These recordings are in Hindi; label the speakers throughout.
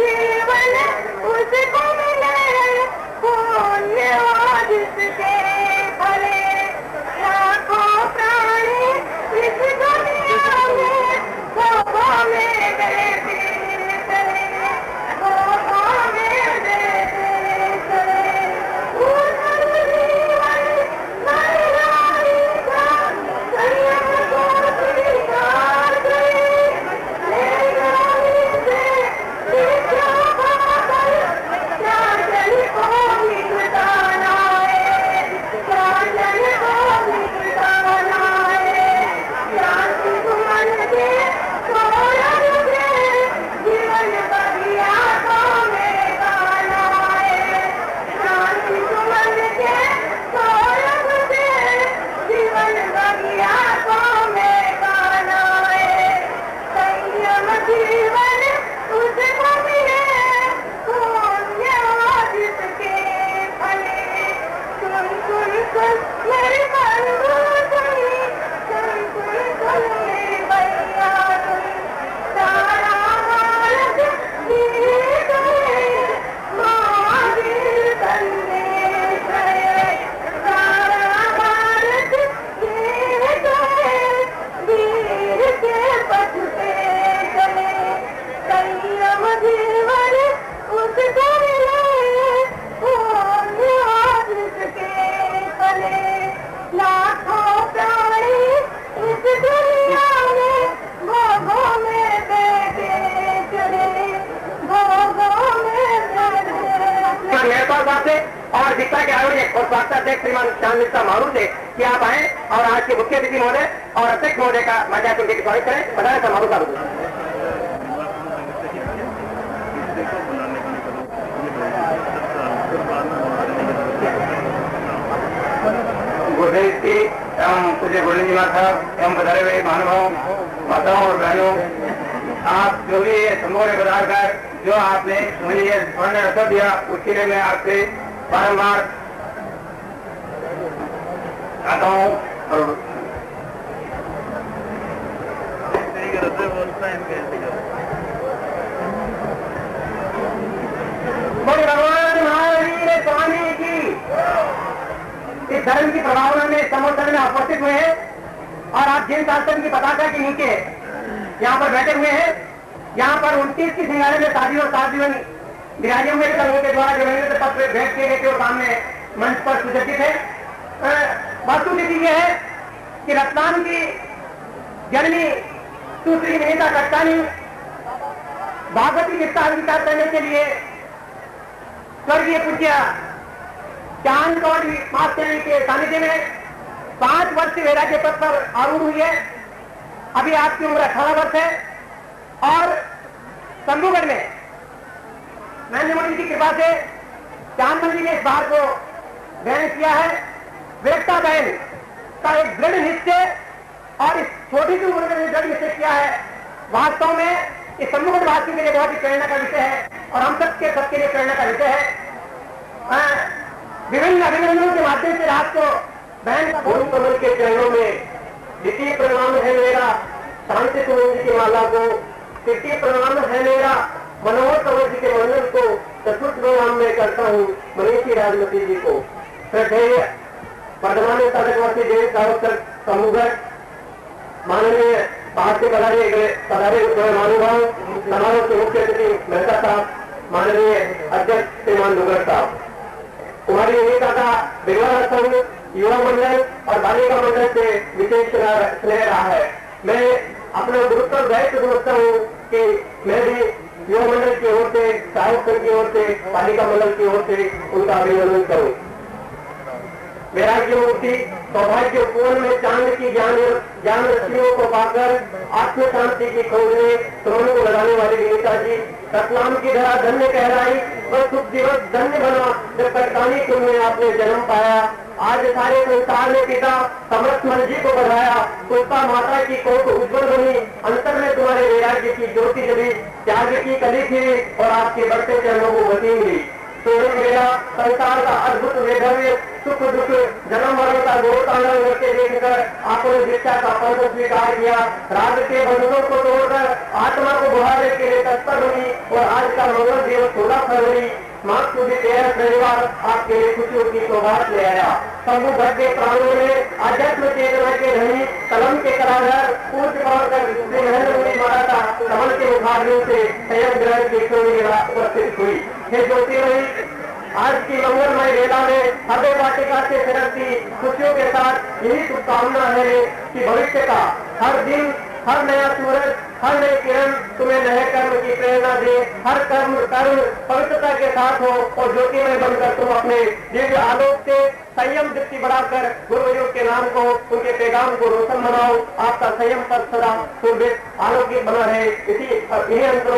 Speaker 1: जीवन उसको मिले, पुण्यवाद इसके फले। लाखों प्राणी इस दुनिया में भोगों में देते चले, भोगों में देते चले। पूर्ण जीवन नारी का संयम को स्वीकार करे, ले नारी से विद्या पाकर चाचल को मिटाना है, चाचल को मिटाना है। शांति सुमन के सौरभ से जीवन बगिया को में गाना है, शांति सुमन के सौरभ से जीवन बगिया को में गाना है। संयम जीवन उसको मिले, पुण्यवाद इसके फले। सुन सुन सुन मेरे बंधु सुन, सुन सुन सुन मेरे भैया सुन। सारा भारत गीत है, महावीर संदेश है। सारा भारत गीत है, वीर के पथ पे चले। संयम जीवन उसको मिले, पुण्यवाद इसके फले। लाखों प्राणी इस दुनिया में भोगों में बैठे चले, भोगों में बैठे।
Speaker 2: मेहरबान साहब से और दीक्षा के आयोजक और स्वास्थ्य अध्यक्ष श्रीमान श्याम मारू से कि आप आए और आज के मुख्य अतिथि महोदय और अध्यक्ष महोदय का मजा सुनने की स्वागत करें। बताया समारोह साहब गुरुदेव जी एवं पूज्य गुरुदेव जी साहब एवं बधाई हुए महानुभाव माताओं और बहनों, आप जो भी संभव बताकर जो आपने मुझे ये स्वर्ण अवसर दिया उसके लिए मैं आपसे बारम्बार आता हूँ। और भगवान महावीर स्वामी की इस धर्म की प्रभावना में समर्थन में उपस्थित हुए हैं और आप जिन शासन की पताका के नीचे यहाँ पर बैठे हुए हैं, यहाँ पर 29 की सिंगारे में शादी और 7 जीवन विराजे हुए करों के द्वारा जो पत्र भेंट किए गए थे और सामने मंच पर सुसज्जित है। वस्तुस्थिति यह है कि रत्नाम की जननी सुश्री विनीता कट्टानी भागवती विस्तार विचार करने के लिए स्वर्गीय पूज्य चांद कौर मास्टर के सानिध्य में 5 वर्ष से वैराग्य पद पर आरूढ़ हुई है। अभी आपकी उम्र 18 वर्ष है और शंभुगढ़ में नरेंद्र मोदी की कृपा से चांद जी ने इस बार को ग्रहण किया है। विरक्ता बहन का एक दृढ़ निश्चय और इस छोटी सी उम्र में दृढ़ निश्चय किया है, वास्तव में इस शंभुगढ़ वासियों के लिए बहुत ही प्रेरणा का विषय है और हम सबके लिए प्रेरणा का विषय है। विभिन्न अभिनंदनों के माध्यम से रात को बहन का भूल कमल के चरणों में द्वितीय प्रणाम है मेरा, शांति कुमार जी की माला को तृतीय प्रणाम है मेरा, मनोहर कंवर जी के मंदिर को चतुर्थ प्रणाम में करता हूँ मनीषी राजमती जी को। श्रद्धेय वर्धमान साधकवासी जैन सावकर समूहगढ़ माननीय बाहर से पधारे महानुभाव, समारोह के मुख्य अतिथि मेहता साहब, माननीय अध्यक्ष श्रीमान दुगर साहब, कुमारी विनीता का विवाह संघ युवा मंडल और बालिका मंडल से विशेष स्नेह रहा है। मैं अपना गुरुत्व दायित्व समझता हूँ कि मैं भी युवा मंडल की ओर से, सहायक संघ की ओर से, बालिका मंडल की ओर से उनका अभिनंदन करूँ। वैराग्य मुक्ति सौभाग्यपूर्ण में चांद की ज्ञान रश्मियों को पाकर आत्म शांति की खोज में श्रोणों को लगाने वाली विनीता जी रतलाम की धरा धन्य कहलाई, वह शुभ दिवस धन्य बना जब कट्टानी कुल में आपने जन्म पाया। आज सारे संसार ने पिता समर्थमन जी को बढ़ाया, पुष्पा माता की कोख उज्जवल बनी, अंतर में तुम्हारे वैराग्य की ज्योति जली, त्याग की कली थी और आपके बढ़ते चरणों को गति मिली। तो मेरा संसार का अद्भुत वैभव सुख दुख जन्म मरण का घोर तांडव होते देखकर आपने दीक्षा का पद स्वीकार किया। राज के बंधनों को तोड़कर आत्मा को बुहाने के लिए तत्पर हुई और आज का मंगल दिवस 16 फरवरी मार्च सूदी 13 रविवार आपके लिए खुशियों की सौगात ले आया। शंभु भट्ट के प्राणों में आध्यात्म चेतना के धनी कलम के कराधार पूज्य पाकर श्री महेंद्र मुनि महाराज का कमल के मुखाग्नियों से संयम ग्रहण की उपस्थित हुई। हे ज्योतिर्मयी, आज की मंगलमय वेला में हृदय वाटिका से फिरती खुशियों के साथ यही शुभकामना है कि भविष्य का हर दिन, हर नया सूरज, हर नई किरण तुम्हें नए कर्म की प्रेरणा दे। हर कर्म पवित्रता के साथ हो और ज्योतिमय बनकर तुम अपने दिव्य आलोक से संयम दृष्टि बढ़ाकर गुरुदेव के नाम को, उनके पैगाम को रोशन बनाओ। आपका संयम पर सदा सुरभित आलोकित बना रहे। इन्हीं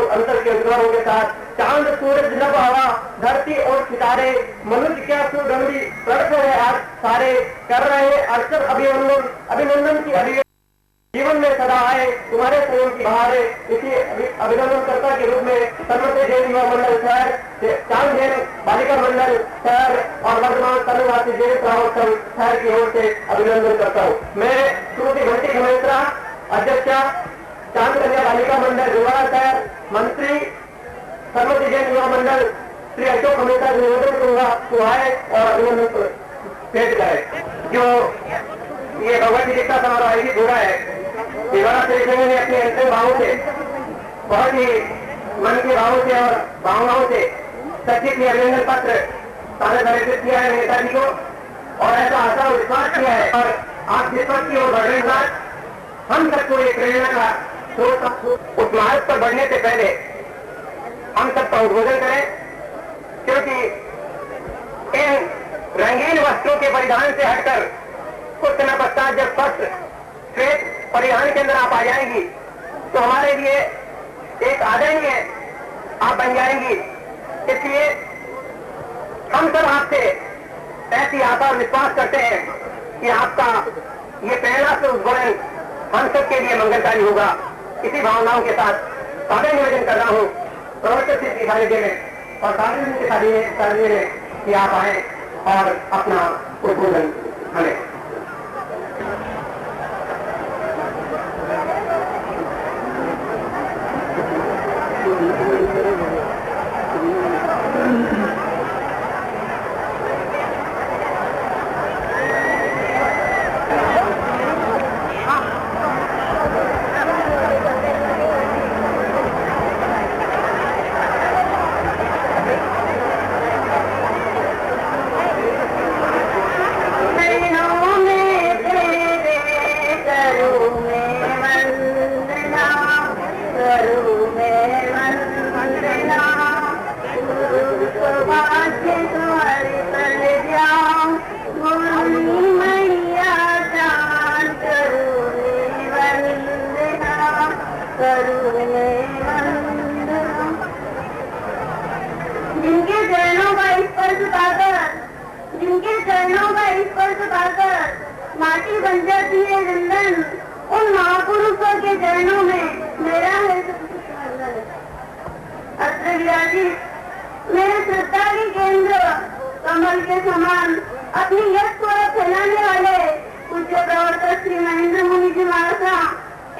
Speaker 2: अंतर के उद्गारों के साथ चांद, सूरज, नभ, हवा, धरती और सितारे, मनुष्य क्या सुगंधी प्रकट है आज सारे, कर रहे अक्षर अभिनंदन की अभिव्यक्ति जीवन में सदा आए तुम्हारे संयम की बहार है। इसी अभिनंदनकर्ता के रूप में सर्वोदय जैन युवा मंडल शहर, चांद जैन बालिका मंडल शहर और वर्तमान तमिलनाडु जैन श्रावक संघ शहर की ओर से अभिनंदन करता हूँ। मैं श्रीमती घंटी घमेत्रा, अध्यक्षा चांद कन्या बालिका मंडल रिवाड़ा शहर, मंत्री सर्वोदय जैन युवा मंडल श्री अशोक घमेत्रा से निवेदन करूंगा तो आए और अभिनंदन भेंट करें। जो ये भगवत जी दीक्षा समारोह आयोजित हो रहा है, विवाह सेरेमनी ने अपने अंतिम भावों से, बहुत ही मन के भावों से और भावनाओं से सचिव ने अभिनंदन पत्र समर्पित किया है नेताजी को और ऐसा आशा और विश्वास किया है। और आप जिस पद की ओर बढ़ने के बाद हम सबको एक प्रेरणा का स्रोत उस मार्ग पर बढ़ने से पहले हम सबका उद्बोधन करें, क्योंकि इन रंगीन वस्त्रों के परिधान से हटकर कुछ समय पश्चात जब वस्त्र श्वेत परिधान के अंदर आप आ जाएंगी तो हमारे लिए एक आदरणीय आप बन जाएंगी। इसलिए हम सब आपसे ऐसी आशा और विश्वास करते हैं कि आपका ये प्रेरणा से उद्बोधन हम सब के लिए मंगलकारी होगा। इसी भावनाओं के साथ सादर निवेदन कर रहा हूँ प्रवर्तक सिद्धि सानिध्य में और सार्वजनिक के सानिध्य में कि आप आए और अपना उद्बोधन हमें।
Speaker 1: जिनके चरणों का स्पर्श पाकर माटी बन जाती है वृंदन, उन महापुरुषों के चरणों में मेरा है अत्र विराजित मेरे श्रद्धा के केंद्र कमल के समान अपनी यश को फैलाने वाले पूज्य प्रवर्तक श्री महेंद्र मुनि जी महाराज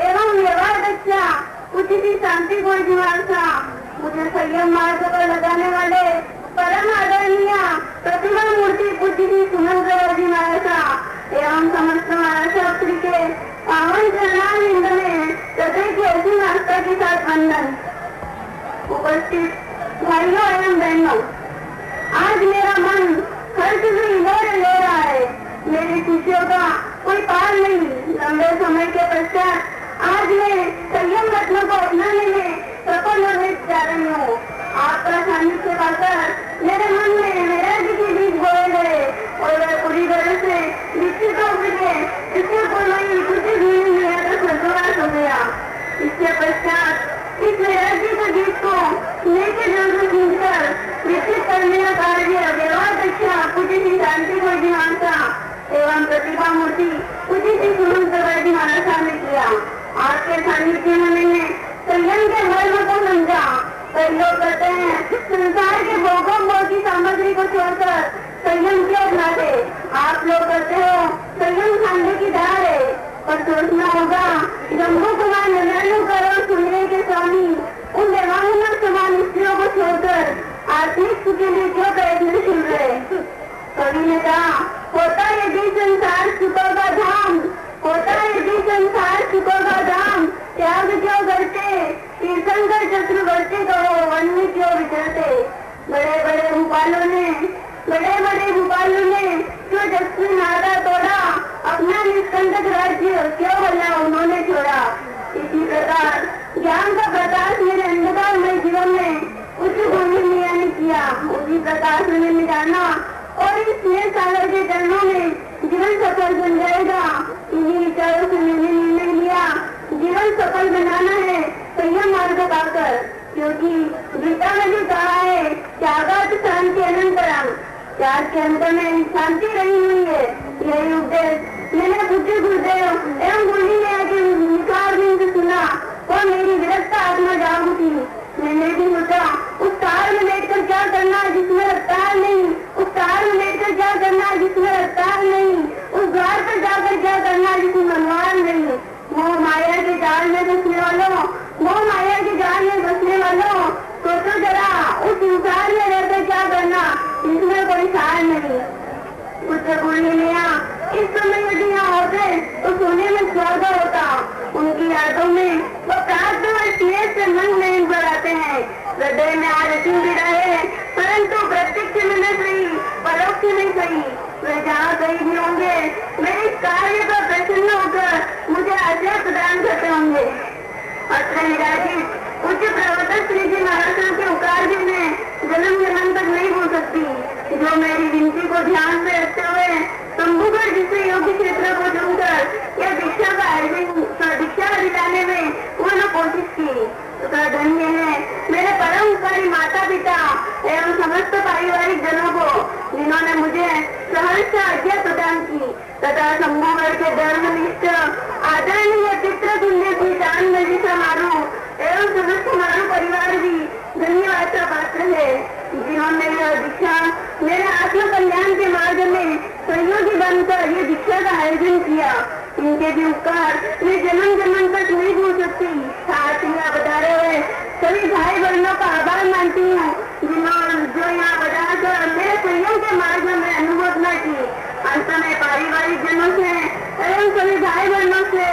Speaker 1: एवं व्यवहारक्षा उचित शांति गोल जी महाराज, मुझे संयम मार्ग पर लगाने वाले परम आदरणीय प्रतिमा मूर्ति पूज्य जी सुमंत जी महाराज एवं समस्त महाराज श्री के पावन चरणारविंद में हृदय की ऐसी आस्था के साथ वंदन। उपस्थित भाइयों एवं बहनों, आज मेरा मन हर्ष से हिलोर ले रहा है। मेरी खुशियों का कोई पार नहीं। लंबे समय के पश्चात आज मैं संयम रत्न को अपनाने में सफल होने जा रही हूँ। आपका सानिध्य पाकर मेरे मन में मेरा जी के बीच बोए गए और वह पूरी तरह से विकसित हो गए। इससे पूर्व खुशी भी मेरा तो स्वर्गवास हो गया। इसके पश्चात इस मेरा जी के गीत को लेके जल से खींचकर विकसित करने का कार्य व्यवहारक्षा पूज्य श्री शांति गोल जी महाराज एवं प्रतिभा मूर्ति पूज्य श्री सुमंत जी महाराज ने किया। आपके सानिध्य में मैंने संयम के धर्म को समझा। कई लोग कहते हैं संसार के भोगों की सामग्री को छोड़कर संयम क्यों अपनाते, आप लोग करते हो संयम खाने की धार है, पर सोचना होगा जम्मू कुमार 99 करोड़ सुनने के स्वामी उन देवांगना समान स्त्रियों को छोड़कर आर्थिक सुख के लिए क्यों प्रयत्नशील रहे। कवि ने कहा, होता यदि संसार सुखों का धाम, होता यदि संसार सुखों का धाम, त्याग क्यों करते, तीर्थंकर चक्रवर्ती कहो वन में क्यों विचरते। बड़े बड़े भूपालों ने क्यों जस्वी नारा तोड़ा, अपना निष्कंटक राज्य क्यों भला उन्होंने छोड़ा। इसी प्रकार ज्ञान का प्रकाश मेरे अंधकारमय जीवन में उच्च भूमि मिया ने किया, उसी प्रकाश में मिटाना और इस स्नेह सागर के चरणों में जीवन सफल बन जाएगा। इन्हीं विचारों से मैंने निर्णय लिया, जीवन सफल बनाना है संयम मार्ग पाकर, क्योंकि गीता में भी कहा है त्यागात शांति अनंतरम, त्याग के अंत में शांति रही हुई है। यही उपदेश मैंने पूज्य गुरुदेव एवं गुरु के निकार से सुना और मेरी विरक्त आत्मा जाग उठी। मैंने भी सोचा उस कार में बैठकर क्या करना जिसमें रफ्तार नहीं, उस कार में बैठकर क्या करना जिसमें रफ्तार नहीं, उस द्वार पर जाकर क्या करना जिसमें मनवार नहीं। मोह माया के जाल में बसने वालों, मोह माया के जाल में बसने वालों, सोचो जरा उस संसार में रहकर क्या करना जिसमें कोई सार नहीं। कुछ बोलने लिया, इस समय यदि यहाँ होते तो सोने में स्वर्ग होता। उनकी यादों में वो प्राप्त और स्नेह से मन नहीं बढ़ाते हैं, हृदय में आरती भी रहे, परंतु प्रत्यक्ष में न सही परोक्ष में सही, वे जहाँ कहीं भी होंगे मेरे इस कार्य पर प्रसन्न होकर मुझे आश्रय प्रदान करते होंगे। अत्र निराजित उच्च प्रवर्तक श्री जी महाराज के उकार भी मैं जन्म जन्म तक नहीं बोल सकती, जो मेरी विनती को ध्यान में रखते हुए शंभुगढ़ जिसे योग्य क्षेत्र को चुनकर या दीक्षा दिलाने में उन्होंने कोशिश की। तथा धन्य है मेरे परम उपकारी माता पिता एवं समस्त पारिवारिक जनों को, जिन्होंने मुझे सहर्ष आज्ञा प्रदान की, तथा शंभुगढ़ के धर्मनिष्ठ आदरणीय पितृ तुल्य की दान नदी समारू एवं समस्त मारू परिवार भी धन्यवाद का पात्र है, जिन्होंने यह दीक्षा मेरे आत्म कल्याण के मार्ग में सहयोगी बनकर ये दीक्षा का आयोजन किया। इनके भी उपकार मैं जन्म जन्म तक नहीं भूल सकती। साथ ही बता रहे सभी भाई बहनों का आभार मानती हूँ, जो यहाँ बताकर मेरे संयम के मार्ग में अनुमोदना की। अंत में पारिवारिक जनों से एवं सभी भाई बहनों से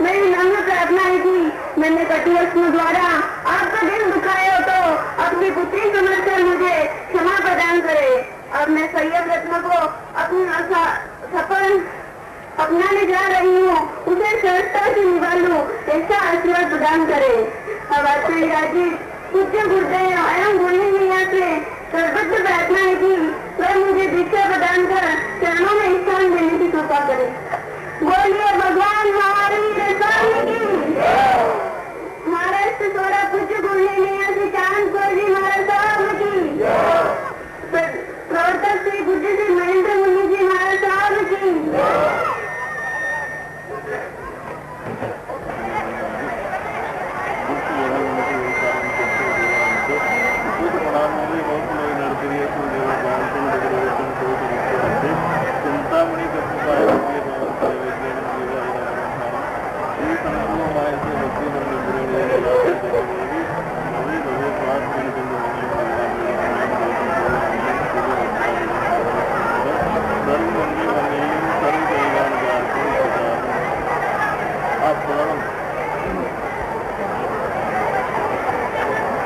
Speaker 1: मेरी नम्र प्रार्थना है कि मैंने कटुवस्तु द्वारा आपका दिल दुखाया हो तो अपनी पुत्री समझकर मुझे क्षमा प्रदान करे। अब मैं संयम रत्न को अपनी सफल अपनाने जा रही हूँ, उसे सहजता से निभा लूं, ऐसा आशीर्वाद प्रदान करे। अब आचार्य राजीव पूज्य गुरुदेव एवं गुरु मैया से सर्वत्र प्रार्थना है कि वह मुझे दीक्षा प्रदान कर चरणों में स्थान देने की कृपा करे। बोलिए भगवान महावीर स्वामी की। महाराष्ट्र सोरा पूज्य गुरु मैया से चांदपुर जी महाराज साहब की। प्रवर्तक श्री पूज्य श्री महेंद्र मुनि जी महाराज साहब की।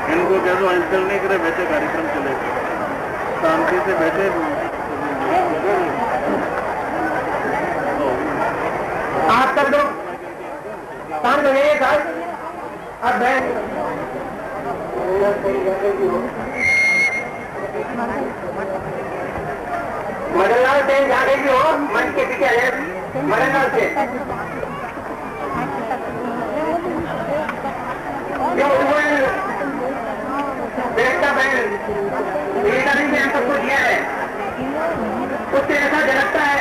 Speaker 3: इनको कह दो अंचल नहीं करे, बैठे कार्यक्रम चलेगा, शांति से बैठे।
Speaker 2: आप कर दो शांत हो जाइए साहब। अब मदनलाल सेन जाके भी हो, मंच के पीछे है मदनलाल सेन। बेटा बहन ने सबको दिया है, उससे ऐसा झलकता है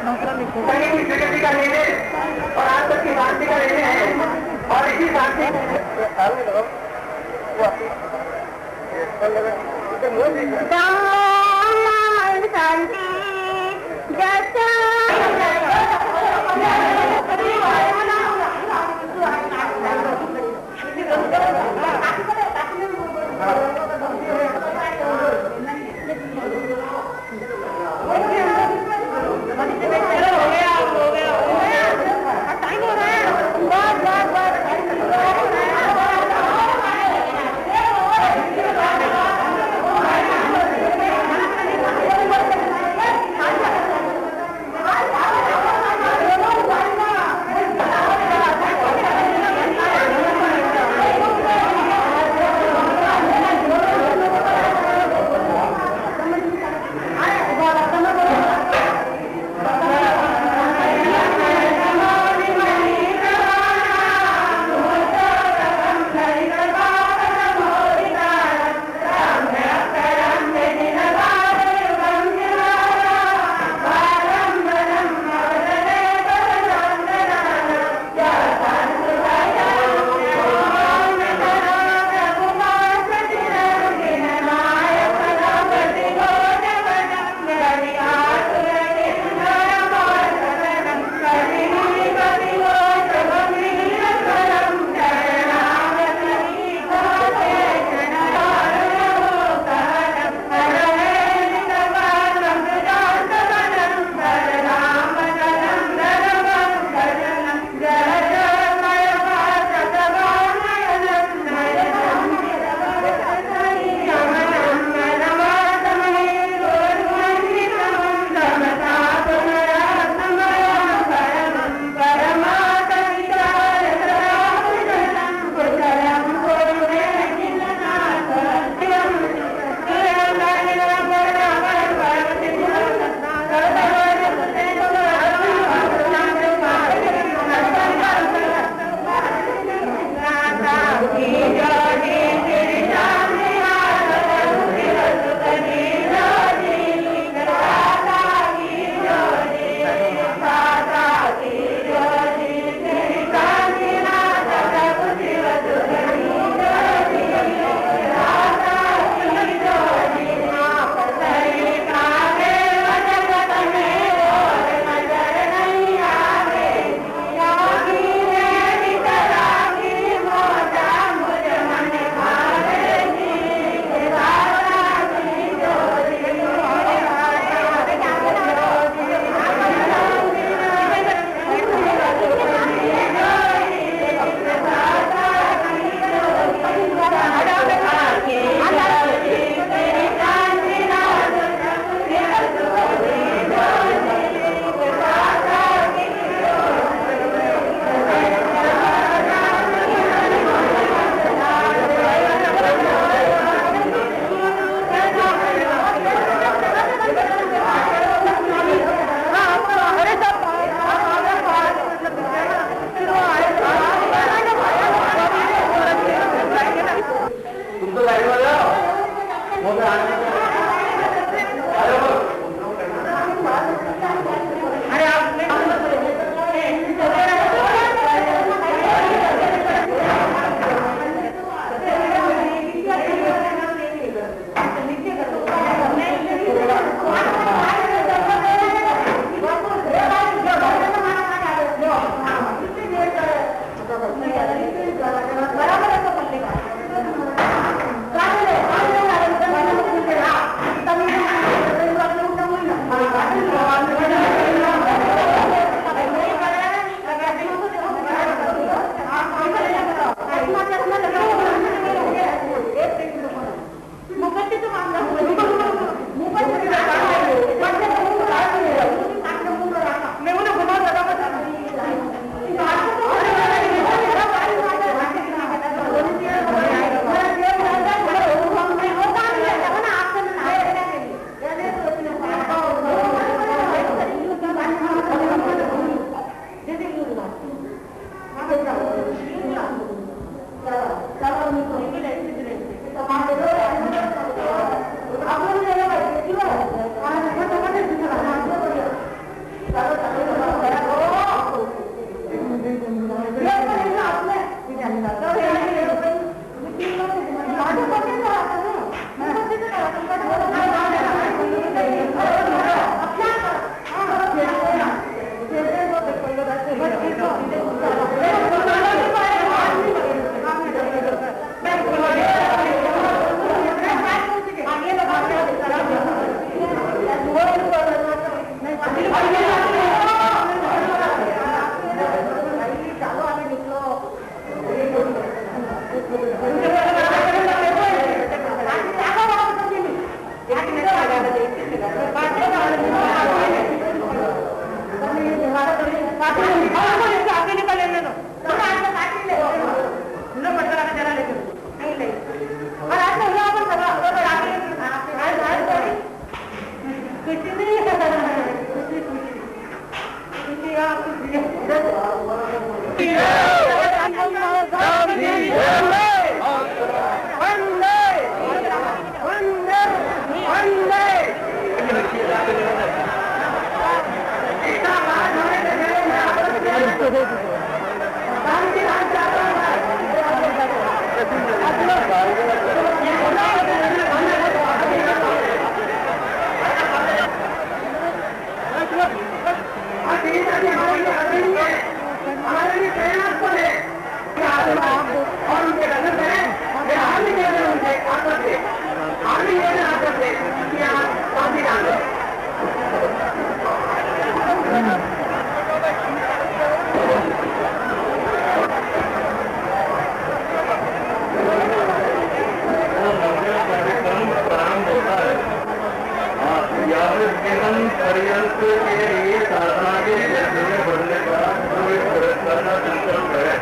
Speaker 2: संगीत की प्रकृति का लेने और आज तक की शांति का लेने है। और इसी शांति शांति
Speaker 1: बराबर
Speaker 3: पर्यंत के लिए साधना के क्षेत्र में बढ़ने का प्रयत्न करना संकल्प है,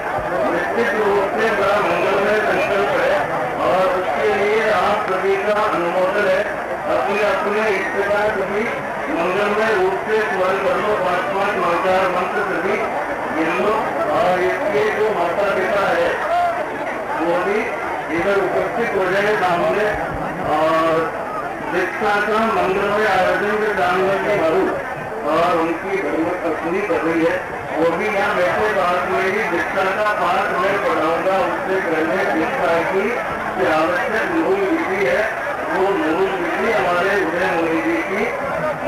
Speaker 3: निश्चित रूप से बड़ा मंगलमय संकल्प है और उसके लिए आप सभी का अनुमोदन है। अपने अपने इस प्रकार सभी मंगलमय रूप से स्मरण कर लो 5-5 नवचार मंत्र सभी गिन लो और इसके जो माता पिता है वो भी इधर उपस्थित हो जाए सामने और दीक्षा का मंगलमय आयोजन के जानवर की मरु और उनकी धर्म पत्नी कर रही है, वो भी यहाँ बैठे बात में ही दीक्षा का पाठ मैं पढ़ाऊंगा। उससे पहले दीक्षा की आवश्यक मूल विधि है, वो मूल विधि हमारे उदय मुनि जी की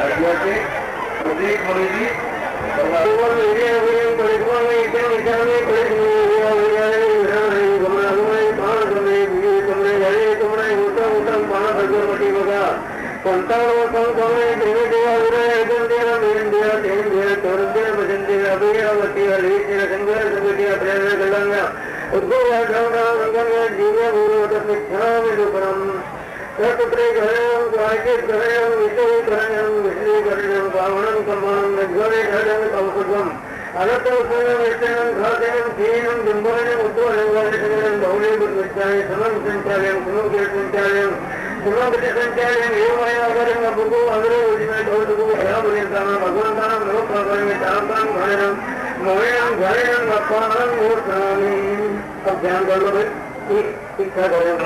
Speaker 3: आज्ञा से प्रदीप मुनि जी अब ध्यान कर लो भाई, शिक्षा करें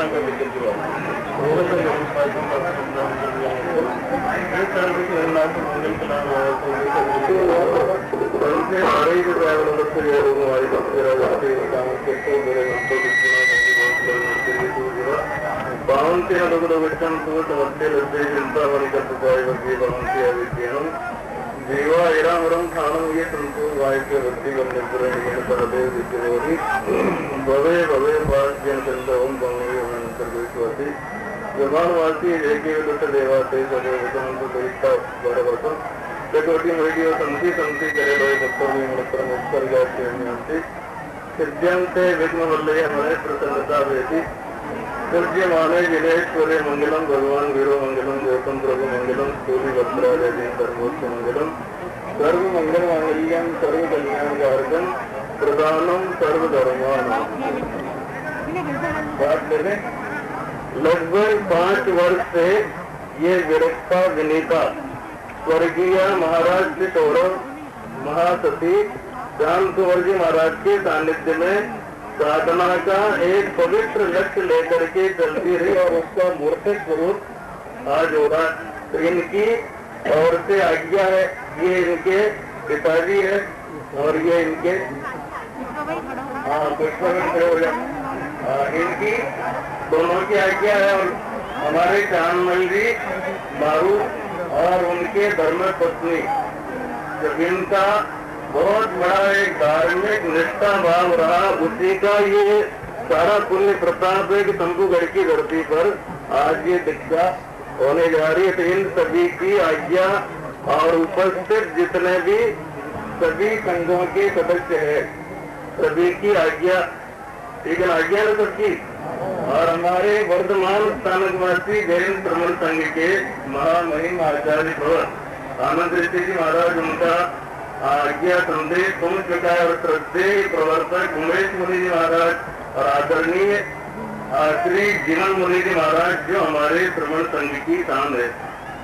Speaker 3: जीवा इरामरम खानम ये संतो वायके भक्ति करने पर भवे भवे पास जन चंद्र ओम बंगे अंतर्गत जमानवासी एक देवाते सदैवता बरवतम चकोटी वीडियो संति संति करे भक्तव्य सिद्धांते विघ्न वल्लय हमारे प्रसन्नता भेटी पूज्य माने जिनेश्वरे मंगलम भगवान वीरो मंगलम गौतम प्रभु मंगलम सूर्य भद्राजय सर्वोच्च मंगलम सर्व मंगल मांगल्यम सर्व कल्याण कारकम प्रधानम सर्वधर्माणाम। बात ले लगभग 5 वर्ष से ये विरक्ता विनीता स्वर्गीय महाराज के सौरव महासती राम कुंवर जी महाराज के सानिध्य में साधना का एक पवित्र लक्ष्य लेकर के चलती रही और उसका मूर्त स्वरूप आज होगा। तो इनकी ओर से आज्ञा है, ये इनके पिताजी है और ये इनके इनकी दोनों की आज्ञा है और हमारे चांदमल जी मारू और उनके धर्म पत्नी जब इनका बहुत बड़ा एक धार्मिक निष्ठा भाव रहा, उसी का ये सारा पुण्य प्रताप है कि शंभुगढ़ की धरती पर आज ये दीक्षा होने जा रही है। तो इन सभी की आज्ञा और उपस्थित जितने भी सभी संघों के सदस्य है सभी की आज्ञा, ठीक है आज्ञा है सबकी। और हमारे वर्धमान स्थानकवासी जैन श्रमण संघ के महामहिम आचार्य भवन आनंद ऋषि जी महाराज उनका आज्ञा संदेश पहुंच चुका है और श्रद्धेय प्रवर्तक उमेश मुनि जी महाराज और आदरणीय श्री जीवन मुनि जी महाराज जो हमारे श्रमण संघ की शान है।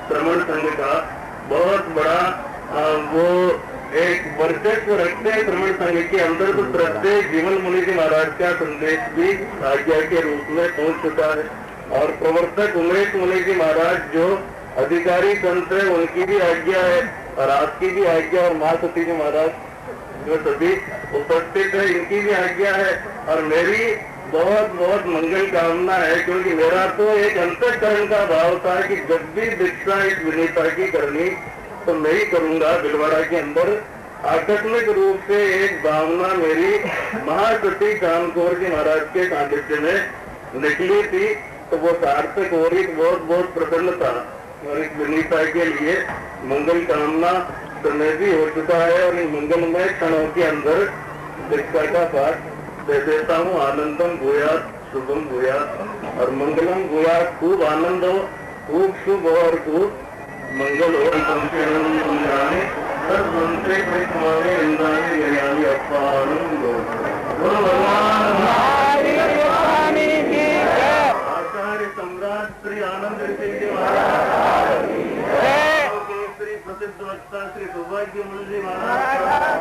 Speaker 3: श्रमण संघ का बहुत बड़ा वो एक वर्चस्व रखते हैं श्रमण संघ के अंदर। तो श्रद्धेय जीवन मुनि जी महाराज का संदेश भी आज्ञा के रूप में पहुंच चुका है और प्रवर्तक उमेश मुनि जी महाराज जो अधिकारी संत है उनकी भी आज्ञा है और आपकी भी आज्ञा और माँ सती जी महाराज जो सभी उपस्थित है इनकी भी आज्ञा है और मेरी बहुत बहुत मंगल कामना है, क्योंकि मेरा तो एक अंतःकरण का भाव था कि जब भी दीक्षा इस विनीता की करनी तो मैं ही करूंगा। भिलवाड़ा के अंदर आकस्मिक रूप से एक भावना मेरी महासती कामकोर जी महाराज के सानिध्य में निकली थी, तो वो सार्थक हो रही, बहुत बहुत प्रसन्नता और इस विनीता के लिए मंगल कामना समय भी हो चुका है और इन मंगलमय क्षणों के अंदर दीक्षा का पाठ दे देता हूँ। आनंदम भूयात शुभम भूयात और मंगलम भूयात, खूब आनंद हो, खूब शुभ और खूब मंगल हो पंचाने सर्वंत्रे परिसमाने इंद्राणी गयानी अपानंदो बोलो भगवान आचार्य सम्राट श्री आनंद ऋषि जी महाराज श्री प्रसिद्ध वक्ता श्री सौभाग्य मुनि जी महाराज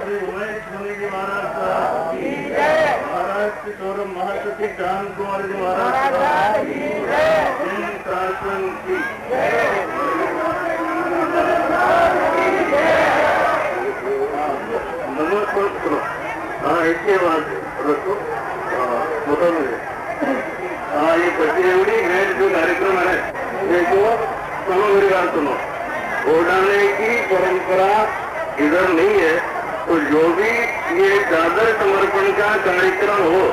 Speaker 3: श्री उमेश मुनि जी महाराज महाराज श्री सौरभ महासती चांद कुमार जी महाराज शासन की नमस्कार। हाँ इसके बाद रखो बता मुझे। हाँ ये कचेरी में जो कार्यक्रम है देखो सुनो मेरी बात सुनो। उड़ाने की परंपरा इधर नहीं है तो जो भी ये चादर समर्पण का कार्यक्रम हो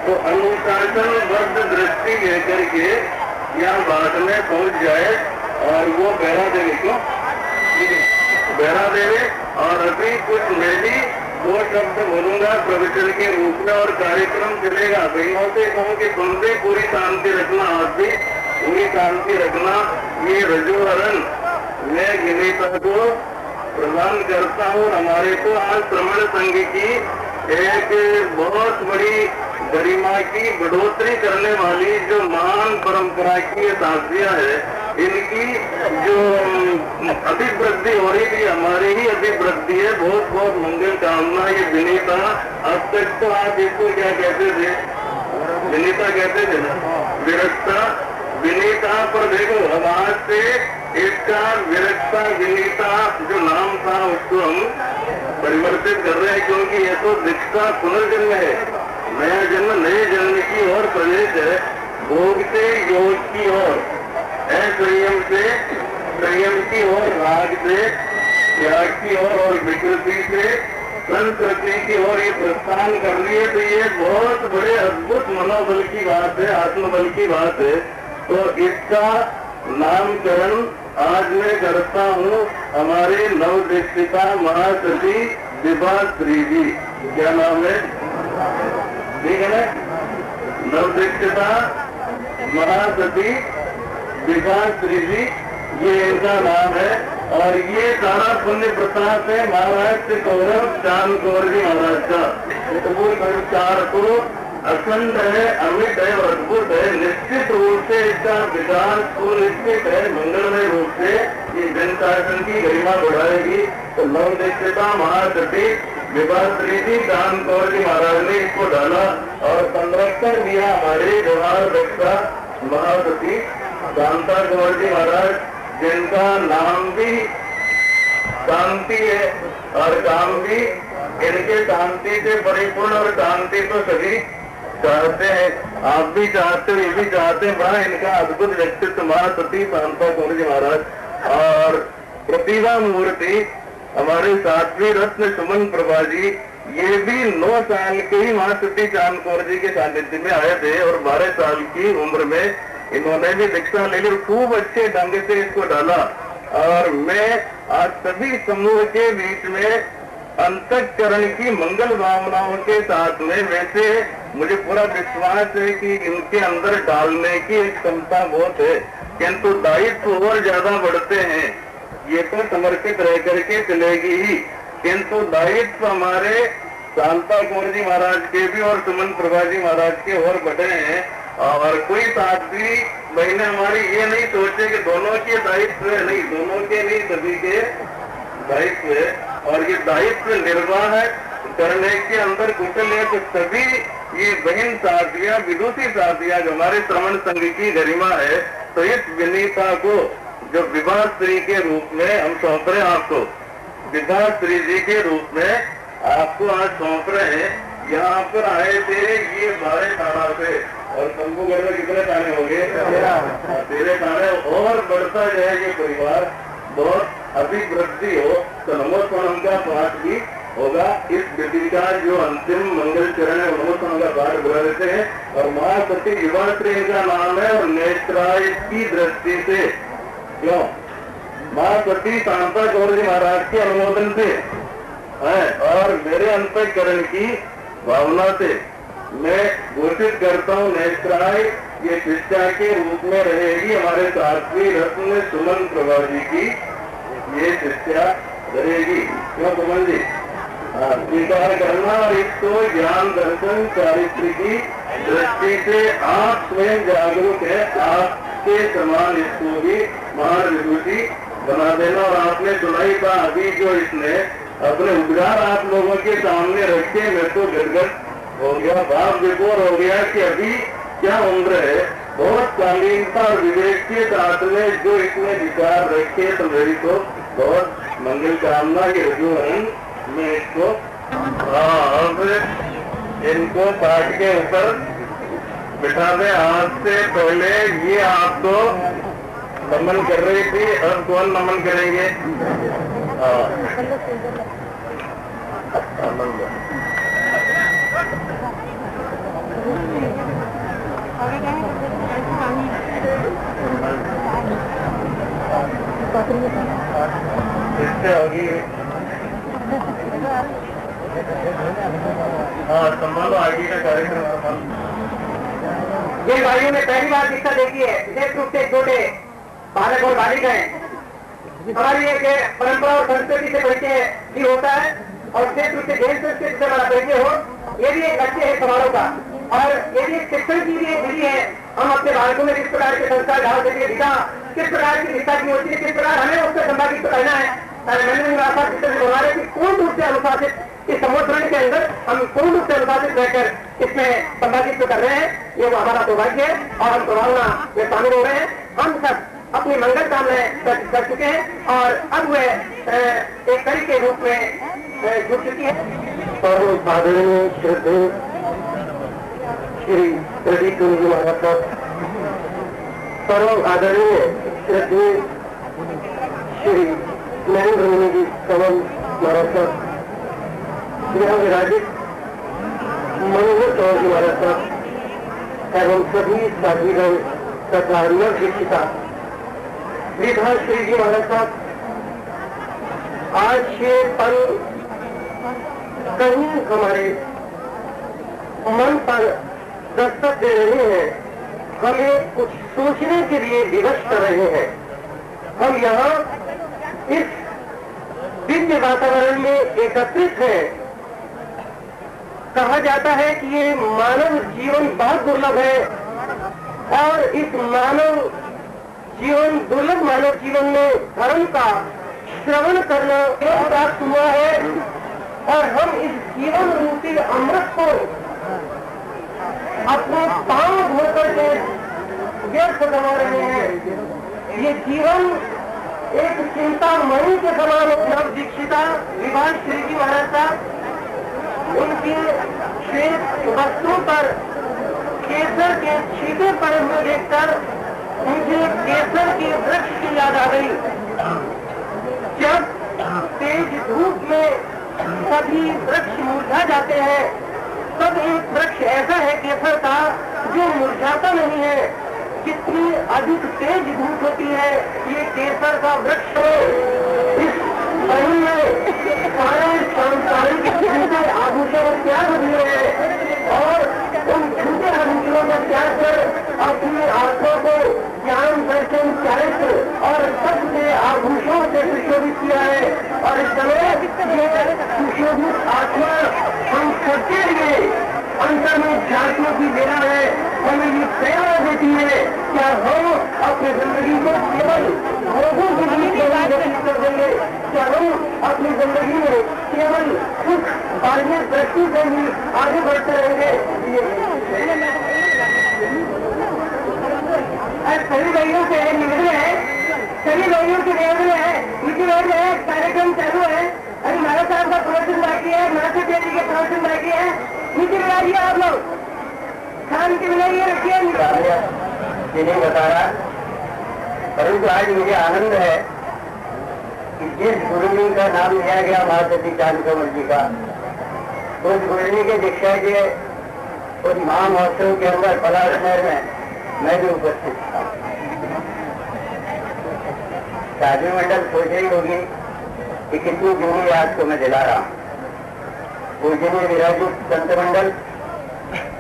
Speaker 3: तो अनुशासनबद्ध दृष्टि लेकर के यहाँ बाट में पहुंच जाए और वो बहरा देवी को बहरा देवे। और अभी कुछ मैं भी दो शब्द बोलूंगा प्रवचन के रूप में और कार्यक्रम चलेगा। बहनों से कहूँ कि तुम भी पूरी शांति रखना, आप भी पूरी शांति रखना। ये रजोहरण मैं गिनीता को प्रदान करता हूँ। हमारे को आज श्रमण संघ की एक बहुत बड़ी गरिमा की बढ़ोतरी करने वाली जो महान परंपरा की ये साथियां है, इनकी जो अभिवृद्धि हो रही थी हमारी ही अभिवृद्धि है। बहुत बहुत मंगल कामना। ये विनीता अब तक तो आप इसको क्या कहते थे? विनीता कहते थे ना, विरक्ता विनीता। पर देखो अब आज से इसका विरक्ता विनीता जो नाम था उसको हम परिवर्तित कर रहे हैं, क्योंकि ये तो दीक्षा पुनर्जन्म है, नया जन्म नए जन्म की ओर प्रवेश है। भोग से योग की ओर, असंयम से संयम की ओर, राग से त्याग की ओर और विकृति से संस्कृति की ओर ये प्रस्थान कर रही है। तो ये बहुत बड़े अद्भुत मनोबल की बात है, आत्मबल की बात है। तो इसका नामकरण आज मैं करता हूँ हमारे नवदीक्षिता महासती विभाश्री जी। क्या नाम है? ठीक है ना? नवदीक्षिता महासती विभाश्री जी, ये इनका नाम है। और ये सारा पुण्य प्रताप है महाराज से गौरव चांद कौर जी महाराज का। चार को अखंड है, अमिट है और अद्भुत है। निश्चित रूप से इसका विकास सुनिश्चित है, मंगलमय रूप से ये जन शासन की गरिमा बढ़ाएगी। तो नवदीक्षिता महासती विभाश्री जी चांद कौर जी महाराज ने इसको डाला और संरक्षण दिया हमारे व्यवहार रक्षा महासती शांता कौर जी महाराज, जिनका नाम भी शांति है और काम भी इनके शांति से परिपूर्ण। और शांति तो सभी चाहते हैं, आप भी चाहते हो, ये भी चाहते हैं। बड़ा इनका अद्भुत व्यक्तित्व महासती शांता कौर जी महाराज। और प्रतिभा मूर्ति हमारे सातवीं रत्न सुमन प्रभा जी, ये भी 9 साल के ही महासती चांद कौर जी के सानिध्य में आए थे और 12 साल की उम्र में इन्होंने भी दीक्षा ले ली, खूब अच्छे ढंग से इसको डाला। और मैं आज सभी समूह के बीच में अंतःकरण की मंगल भावनाओं के साथ में, वैसे मुझे पूरा विश्वास है कि इनके अंदर डालने की एक क्षमता बहुत है, किंतु दायित्व और ज्यादा बढ़ते हैं। ये तो समर्पित रह करके चलेगी ही, किंतु दायित्व हमारे शांता कौर जी महाराज के भी और सुमन प्रभा जी महाराज के और बढ़े हैं। और कोई साथी बहने हमारी ये नहीं सोचे कि दोनों के दायित्व है, नहीं, दोनों के नहीं, सभी के दायित्व है। और ये दायित्व निर्वाह करने के अंदर कुशल है। तो सभी ये बहन साथियां, विदुषी साथियां जो हमारे श्रमण संघ की गरिमा है, तो इस विनीता को जो विभाश्री के रूप में हम सौंप रहे हैं आपको, विभाश्री जी के रूप में आपको आज सौंप रहे हैं। यहाँ पर आए थे ये 12 थाना से, और शंभुगढ़ में कितने थाने हो गए? 13 थाने। और बढ़ता जाए ये परिवार, बहुत अभिवृद्धि हो। तो नमोत्सवम का पाठ भी होगा। इस विधि का जो अंतिम मंगल चरण है नमोत्सवम का पाठ बुला देते हैं। और महासती विभाश्री का नाम है। और नेत्राय की दृष्टि से क्यों? महासती शांता कौर जी महाराज के अनुमोदन से है और मेरे अंतःकरण की भावना से मैं घोषित करता हूँ नेत्राय ये शिक्षा के रूप में रहेगी। हमारे शास्त्री रत्न सुमन प्रभा जी की ये शिक्षा रहेगी। क्यों सुमन जी? स्वीकार करना और इसको ज्ञान दर्शन चारित्र की दृष्टि से आप स्वयं जागरूक है, आपके समान इसको भी महान विभूति बना देना। और आपने सुनाई था अभी जो इसने अपने उद्गार आप लोगों के सामने रखे, मैं तो गदगद हो गया, भाव विभोर हो गया कि अभी क्या उम्र है। बहुत शालीनता और विवेक के साथ में जो इसने विचार रखे, तो मेरी तो बहुत मंगल कामना के रजूहन में इसको अब इनको पाठ के ऊपर बिठा दे। आज से पहले ये आपको नमन कर रही थी, अब कौन नमन करेंगे? इससे होगी संभालो आगे का कार्यक्रम संभालो।
Speaker 2: ये भाइयों ने पहली बार दीक्षा देखी है, विशेष रूप से छोटे बालक और बालिकाएं। हमारी एक परंपरा और संस्कृति से परिचय भी होता है और विशेष रूप से जैन संस्कृति से हमारा परिचय हो, ये भी एक लक्ष्य है समारोह का। और ये भी एक शिक्षण की भी एक विधि है। हम अपने बालकों में किस प्रकार के संस्कार डाल सके, दिशा किस प्रकार की दिशा की होती है, किस प्रकार हमें उससे संभावित करना है। मैंने बोला कि पूर्ण रूप से अनुशासित इस संबोधन के अंदर हम पूर्ण रूप से अनुशासित रहकर इसमें संभावित कर रहे हैं। ये वो हमारा सौभाग्य है और हम प्रभावना में शामिल हो रहे हैं। हम सब अपनी मंगल कामनाएं कर चुके हैं और अब वे एक कड़ी के रूप में जुट चुकी है।
Speaker 3: सर्व आदरणीय श्रद्धे श्री प्रदीप जी महाराज साहब, सर्व आदरणीय श्रद्धे श्री नरेंद्र मुनि जी कमल महाराज साहब, यहाँ विराजित मनोहर चौधरी जी महाराज साहब एवं सभी साथीगण तथा नव दीक्षिता विभा श्री जी महाराज साहब, आज ये पल कहीं हमारे मन पर दस्तक दे रहे हैं, हमें कुछ सोचने के लिए विवश कर रहे हैं। हम यहाँ इस दिव्य वातावरण में एकत्रित हैं। कहा जाता है कि ये मानव जीवन बहुत दुर्लभ है और इस मानव जीवन दुर्लभ मानव जीवन में धर्म का श्रवण करना प्राप्त हुआ है और हम इस जीवन रूपी अमृत को अपने पांव धोकर के व्यर्थ गवा रहे हैं। ये जीवन एक चिंतामणि के समान नव दीक्षिता विभाग श्री जी महाराज साहब उनके श्वेत वस्त्रों पर केसर के छींटे पड़े हुए देखकर मुझे केसर के वृक्ष की याद आ गई। जब तेज धूप में सभी वृक्ष मुरझा जाते हैं, तब एक वृक्ष ऐसा है केसर का जो मुरझाता नहीं है। कितनी अधिक तेज धूप होती है ये केसर का वृक्ष। इस वही में सारे संसारिक झूठे आभूषण त्याग दिए हैं और उन झूठे आभूषणों का त्याग कर अपनी आंखों को ज्ञान दर्शन चारित्र और सबसे आभूषणों से सुशोभित किया है। और इस समय ये सुशोभित आत्मा हम सबके लिए अंतर में झांकने की बेरा है। हमें ये प्रेरणा देती है क्या हम अपनी जिंदगी को केवल लोगों के लिए व्यतीत कर देंगे, क्या हम अपनी जिंदगी में केवल सुख बाह्य दृष्टि से ही आगे बढ़ते रहेंगे। सभी भाइयों से निवेदन है, सभी भाइयों के निवेदन है, इसी वजह है कार्यक्रम चालू है। अभी महाराज साहब का प्रवचन बाकी है, महाराज जी के प्रवचन बाकी है। नीचे लगाइए आप लोग, खान के बिना ये रखिए नहीं बता रहा। परंतु आज मुझे आनंद है कि जिस गुरुजी का नाम लिया गया महासती चांद कंवर जी का, उस गुरुजी के दीक्षा के उस महामहोत्सव के अंदर पलाश शहर में मैं भी उपस्थित था। साधु मंडल सोच रही होगी कि कितनी जूनी याद को मैं दिला रहा हूँ। पूजनीय विराजित संत मंडल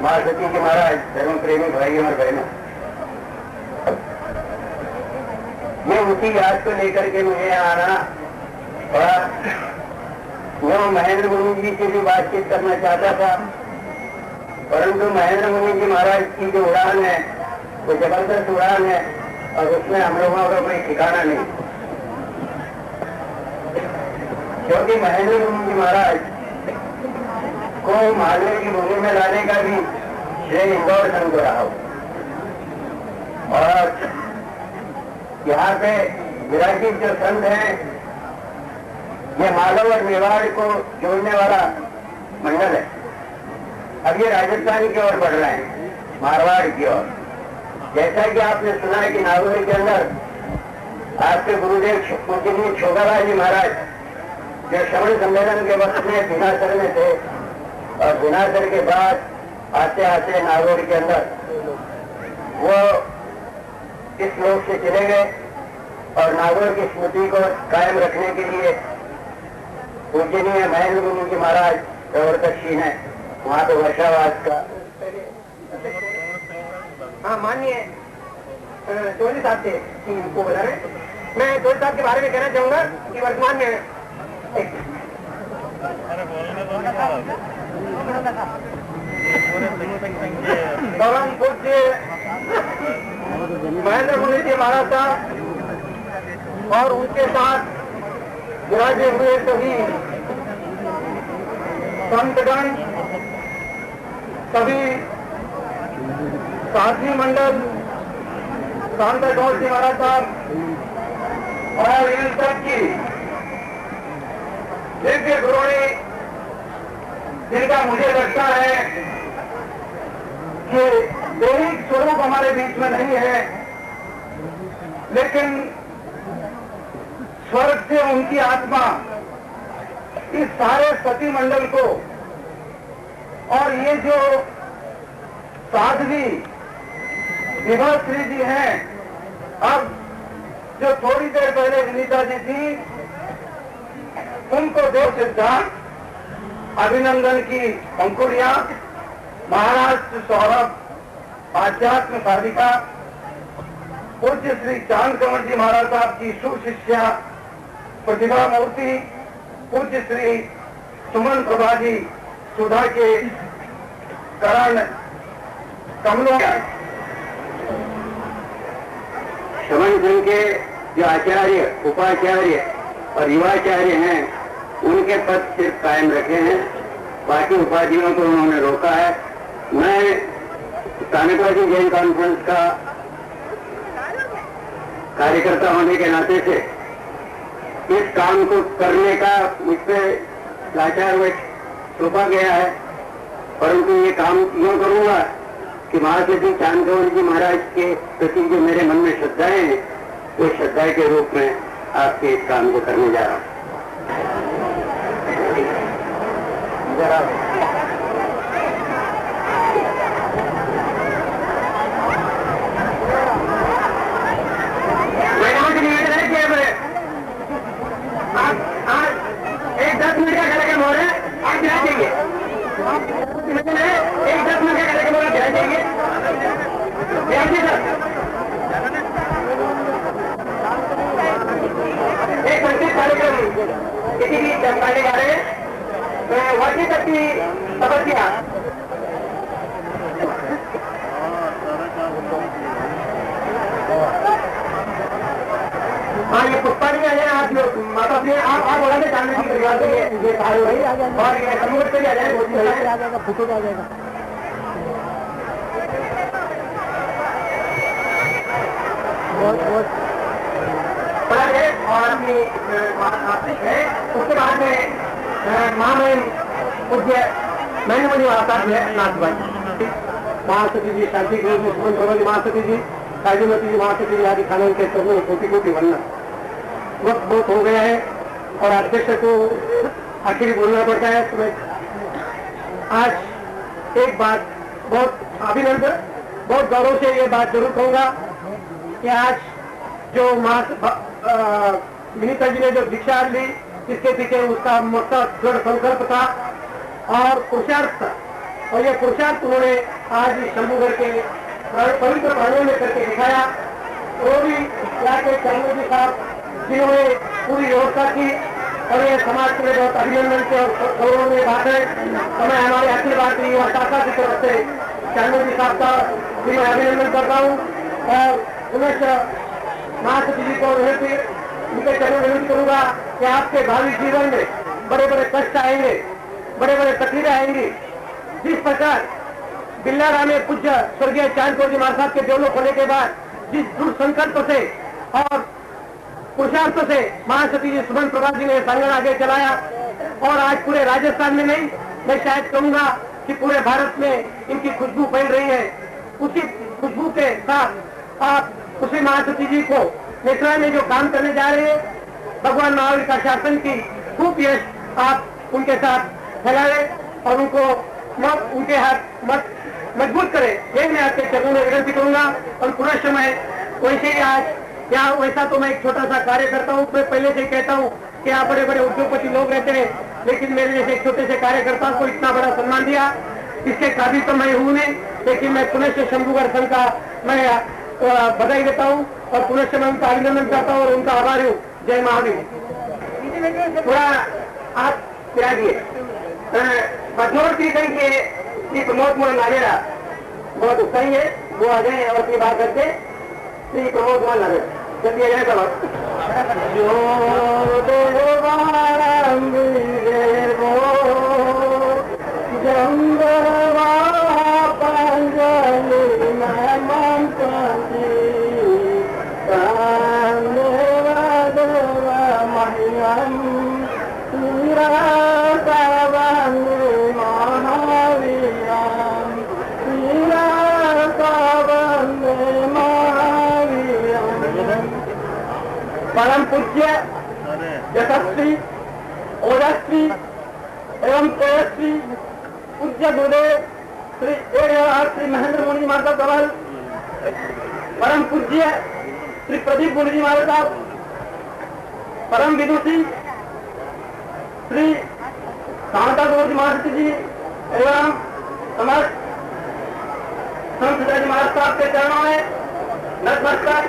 Speaker 3: महासती के महाराज धर्म प्रेमी भाइयों और बहनों,
Speaker 2: उनकी याद को लेकर के मुझे आना और वो महेंद्र मुनि जी से भी बातचीत करना चाहता था, परंतु महेंद्र मुनि जी महाराज की जो उड़ान है वो जबरदस्त उड़ान है और उसमें हम लोगों का कोई ठिकाना नहीं, क्योंकि महेंद्र मुनि जी महाराज को महादेव की भूमि में लाने का भी श्रेय इंदौर संघ को रहा हो। और यहाँ पे विराजित जो संघ है ये मालव और मेवाड़ को जोड़ने वाला मंडल है। अब ये राजस्थान की ओर बढ़ रहे हैं, मारवाड़ की ओर। जैसा कि आपने सुना है कि नागौर के अंदर आपके गुरुदेव पूजनीय छोगाराजी महाराज जो श्रवण सम्मेलन के वक्त में भिनासर में थे और भिनासर के बाद आते आते नागौर के अंदर वो इस लोक से चले गए और नागौर की स्मृति को कायम रखने के लिए पूजनीय महेंद्र मुनि जी महाराज प्रवर्तकशील है वहाँ पे वर्षावास का। हाँ माननीय चौधरी साहब थे उनको बता रहे, मैं चौधरी साहब के बारे में कहना चाहूंगा कि वर्तमान में परम पूज्य महेंद्र मुनि जी महाराज साहब और उनके साथ विराजे हुए सभी संतगण, सभी साथी मंडल, शांत गौर जी महाराज साहब और इन सब की दिव्य गुरुणी, जिनका मुझे लगता है कि दैहिक स्वरूप हमारे बीच में नहीं है, लेकिन स्वर्ग से उनकी आत्मा इस सारे सती मंडल को और ये जो साध्वी विभाश्री जी हैं, अब जो थोड़ी देर पहले विनीता जी थी, उनको दो सिद्धांत अभिनंदन की अंकुरियां, महाराष्ट्र सौरभ आध्यात्म साधिका पूज्य श्री चांद कंवर जी महाराज साहब की सुशिष्या प्रतिभा मूर्ति पूज्य श्री सुमन प्रभा जी सुधा के करण कमलों, श्रवण संघ के जो आचार्य, उपाचार्य और युवाचार्य हैं, उनके पद सिर्फ कायम रखे हैं, बाकी उपाधियों को उन्होंने रोका है। मैं स्थानकवासी जैन कॉन्फ्रेंस का कार्यकर्ता होने के नाते से इस काम को करने का मुझ पे लाचार सौंपा गया है, परंतु ये काम यूँ करूंगा कि महासती चांद कंवर जी महाराज के प्रति जो मेरे मन में श्रद्धाएं हैं, वो श्रद्धा के रूप में आपके इस काम को करने जा रहा हूँ। निवेदन है कि आज एक 10 मिनट का कार्यक्रम हो रहा है, आप ध्यान देंगे। निवेदन है एक 10 मिनट का कार्यक्रम हो रहा है, ध्यान देंगे। ध्यान दें सर, एक संस्कृत कार्यक्रम किसी भी चमकाने जा रहे हैं, वर्षी तक की तपस्या। हाँ ये पुष्पाणियाँ हैं, आप जो माता से आप बोला थे जानने की परिवार से ये सारे भाई और ये समुद्र से भी आ जाए, आ जाएगा, फोटो आ जाएगा। और अपनी है उसके बाद में महामहिम पूज्य मैंने मुझे वार्ता है नाथ भाई महासती जी, शांति गृह में सुमन कंवर जी महासती जी, काजूमती जी महासती जी आदि खानों के चरणों कोटि कोटि वंदन। वक्त बहुत हो गया है और अध्यक्ष को आखिरी बोलना पड़ता है, तो मैं आज एक बात बहुत अभिनंदन, बहुत गौरव से ये बात जरूर कहूंगा कि आज जो विनीता जी ने जो दीक्षा ली, इसके पीछे उसका मोटा दृढ़ संकल्प था और पुरुषार्थ था, और ये पुरुषार्थ उन्होंने आज शंभूगढ़ के पवित्र प्राणों में करके दिखाया। वो भी क्या के चंद्र जी साहब जिन्होंने पूरी व्यवस्था की और ये समाज के लिए बहुत अभिनंदन के और गौरव में बात है। तो मैं हमारे अखिल भारतीय युवा शाखा की तरफ से चंद्र जी साहब का भी मैं अभिनंदन करता हूँ और पुनः महासचिव जी को उनके चरणों में विनती करूंगा कि आपके भावी जीवन में बड़े बड़े कष्ट आएंगे, बड़े बड़े तकलीफें आएंगी। जिस प्रकार बिल्लारा में पूज्य स्वर्गीय चांदपुर जी महाराज साहब के देवलों खोलने के बाद जिस दृढ़ संकल्प से और पुरुषार्थ से महासती जी सुमन प्रभा जी ने संगठन आगे चलाया और आज पूरे राजस्थान में नहीं, मैं शायद कहूंगा कि पूरे भारत में इनकी खुशबू फैल रही है। उसी खुशबू के साथ आप उसी महासती जी को नेत्रा में जो काम करने जा रहे हैं, भगवान महावीर का शासन की खूब यश आप उनके साथ फैलाए और उनको उनके हाथ मजबूत करें, यही मैं आपके चरणों में विनती करूंगा। और पुनः समय वैसे ही आज क्या वैसा तो मैं एक छोटा सा कार्य करता हूँ, मैं पहले से कहता हूँ कि यहाँ बड़े बड़े उद्योगपति लोग रहते हैं, लेकिन मेरे जैसे एक छोटे से कार्यकर्ता को इतना बड़ा सम्मान दिया, इसके काबिल तो मैं हूँ नहीं, लेकिन मैं पुनः से शंभुगढ़ संघ का मैं बधाई देता हूँ और पुनः से मैं उनका अभिनंदन करता हूँ और उनका आभारी हूँ। जय महावीर। थोड़ा आप त्यागिए मध्यवर्ती संघ के प्रमोद मोहन नागेरा बहुत उत्साही है, वो आ जाए और अपनी बात करके श्री प्रमोद मोहन नागेरा चलिए जाए सब परम पूज्य यशस्वी ओजस्वी एवं तेजस्वी पूज्य गुरुदेव श्री श्री महेंद्र मुनि जी महाराज कमल, परम पूज्य श्री प्रदीप मुनि जी महाराज साहब, परम विदुषी श्री शांता जी महाराज जी एवं समस्त संत जी महाराज साहब के चरणों में नतमस्तक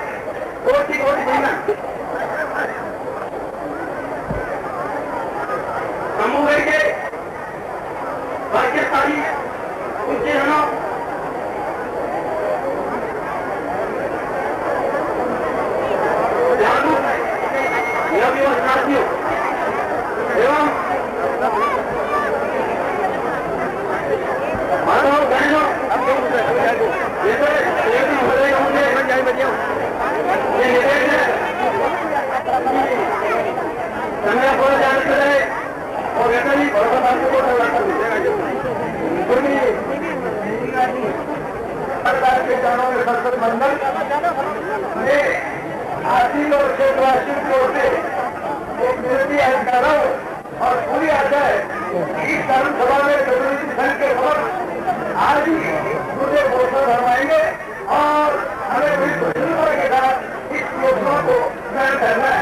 Speaker 2: कोटि कोटि वंदन। समूह के भाग्यशाली उज्जैनों साथियों एवं मानव बहनों ये निवेदन है समय पूरा जानते रहे और ऐसा ही सरकार के चरणों में संसद मंडल में आर्थिक और क्षेत्रवासी की ओर से एक विनती कर रहा हूँ और पूरी आशा है कि इस धर्म सभा में प्रतिनिधि संघ के खबर आज ही दूसरे घोषणा भरवाएंगे और हमें बड़ी प्रसन्नता के साथ इस घोषणा को ग्रहण करना है।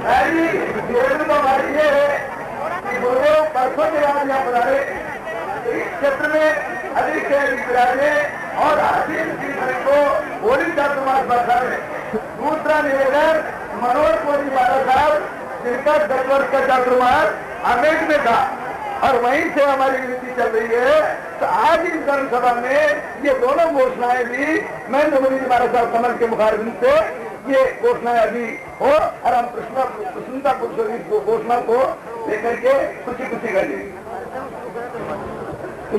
Speaker 2: पहली निवेदन तो हमारी ये है कि गुरुदेव परसों के बाद यहाँ पधारे, इस क्षेत्र में अधिक से अधिक विराजे और आशीष को होली चातुर्मास बरसा में। दूसरा निवेदन मनोज मोदी महाराज साहब जिनका 10 वर्ष का चातुर्मास अमेठ में था और वहीं से हमारी विनती चल रही है, तो आज इस धर्म सभा में ये दोनों घोषणाएं भी महेंद्र मोदी महाराज साहब कमल के मुखारबिन से ये घोषणाएं अभी हो और हम प्रसन्नता घोषणा को लेकर के खुशी खुशी करें।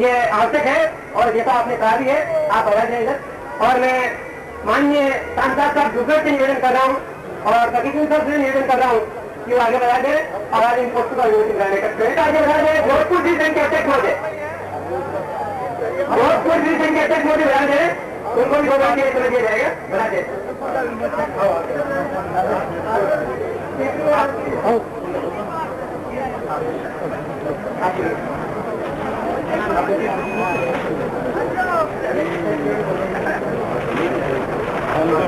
Speaker 2: ये आवश्यक है और जैसा आपने कहा भी है, आप आवाज इधर और मैं माननीय सांसद साहब दुबे से निवेदन कर रहा हूँ और ककीन साहब से निवेदन कर रहा हूँ कि वो आगे बढ़ा दे और आज इन पोस्टों का विरोध करने का आगे बढ़ा दे। भोजपुर डिवीजन के अध्यक्ष महोदय, भोजपुर डिवीजन के अध्यक्ष महोदय बढ़ा दे, उनको भी प्रोग्राम के लिए दिया जाएगा, बढ़ा दे।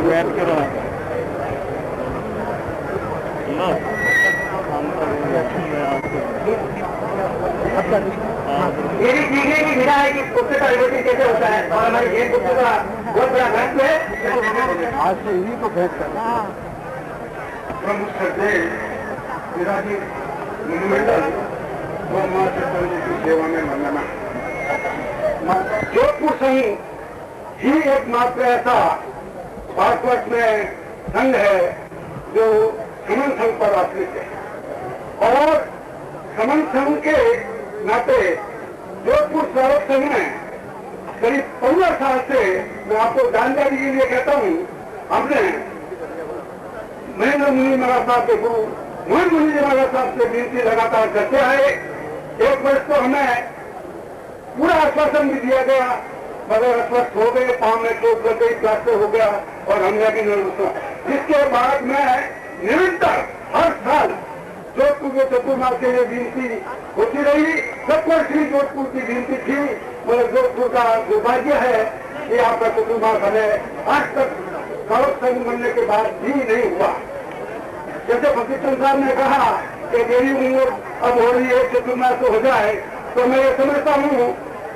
Speaker 3: बैठ करो
Speaker 2: मेरी सीखने की विधा है कि पुस्तक का विरोधी कैसे होता है और हमारी जेल पुस्तक का बहुत बड़ा महत्व है आज से इन्हीं को भेंट करना। प्रमुख श्रद्धे विराजी मोन्यूमेंटल और माँ चतुर्जी की सेवा में वंदना। जोधपुर संघ ही एकमात्र ऐसा भारतवर्ष में संघ है जो समन संघ पर आश्रित है और समन संघ के नाते जोधपुर स्मारक संघ में करीब 15 साल से मैं आपको जानकारी के लिए कहता हूँ, हमने महेंद्र मुनि महाराज साहब के गुरु मोहन मुनि जी महाराज साहब से विनती लगातार करते आए। एक वर्ष तो हमें पूरा आश्वासन भी दिया गया, मगर अस्वस्थ हो गए, पाँव में चोट लग गई, प्लास्टर हो गया और हमने अभी नहीं। जिसके बाद मैं निरंतर हर साल जोधपुर के चतुर्मास के लिए विनती होती रही। सबको श्री जोधपुर की विनती थी, मगर जोधपुर का दुर्भाग्य है कि आपका चतुर्मास हमें आज तक स्मारक संघ बनने के बाद भी नहीं हुआ। जैसे फकीर साहब ने कहा कि मेरी उम्र अब हो रही है, चतुर्मास तो हो जाए, तो मैं ये समझता हूँ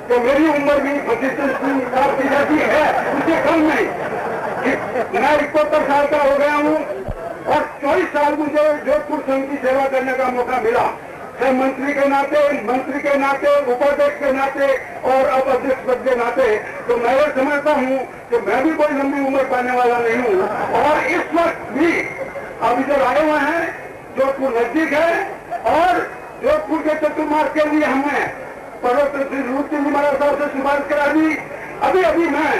Speaker 2: कि मेरी उम्र भी फकीर साहब की जैसी है, उससे कम नहीं। मैं 71 साल का हो गया हूँ और 24 साल मुझे जोधपुर संघ की सेवा करने का मौका मिला, चाहे मंत्री के नाते, उपाध्यक्ष के नाते और अब अध्यक्ष पद के नाते। तो मैं ये समझता हूँ कि मैं भी कोई लंबी उम्र पाने वाला नहीं हूँ और इस वक्त भी अब इधर आए हुए हैं, जोधपुर नजदीक है और जोधपुर के चतुर्मास के लिए हमें पर्वत श्री रूप सिंह महाराज साहब से सिफारिश करा दी। अभी मैं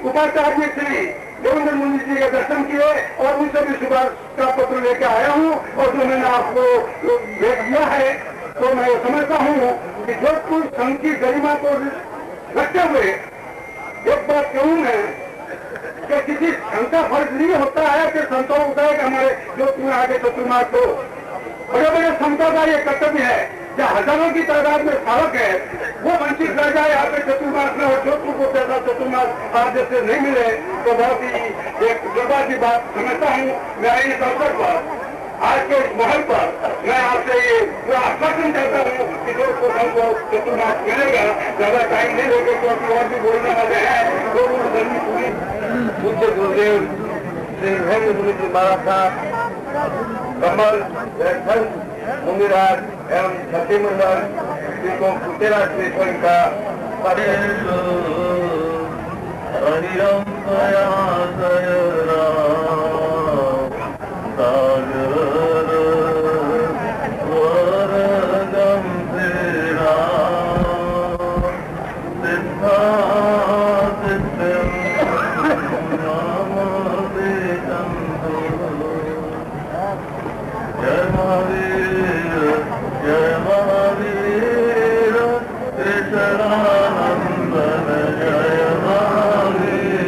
Speaker 2: उपाचार्य श्री देवेंद्र मुनि जी के दर्शन किए और उनसे भी सिफारिश का पत्र लेके आया हूँ और जो मैंने आपको भेज दिया है। तो मैं ये समझता हूँ कि जोधपुर संघ की गरिमा को रखते हुए एक बात कहूँ मैं कि किसी संघ का फर्ज नहीं होता है कि संतों होता है कि हमारे जोधपुर आगे चतुर्मास को बड़े बड़े संतों का ये कर्तव्य है, या हजारों की तादाद में स्मारक है, वो वंचित रह जाए यहाँ पे चतुर्मास में और जोधपुर को पैसा चतुर्मास आज जैसे नहीं मिले तो बहुत ही एक दुर्भाग्य की बात समझता हूँ। मैं इस अवसर पर आज के इस महल पर मैं आपसे ये पूरा आश्वासन करता हूँ कि जोधपुर हमको चतुर्मास मिलेगा। ज्यादा टाइम नहीं लेंगे क्योंकि और भी बोलने वाले हैं। तो गर्मी पूरी पूज्य गुरुदेव श्री महेंद्र मुनि जी महाराज साहब, कमल मुनिराज एवं छठी मंडल श्री को कुटेरा श्री स्वयं का
Speaker 3: कृष्णानंदन जय महावीर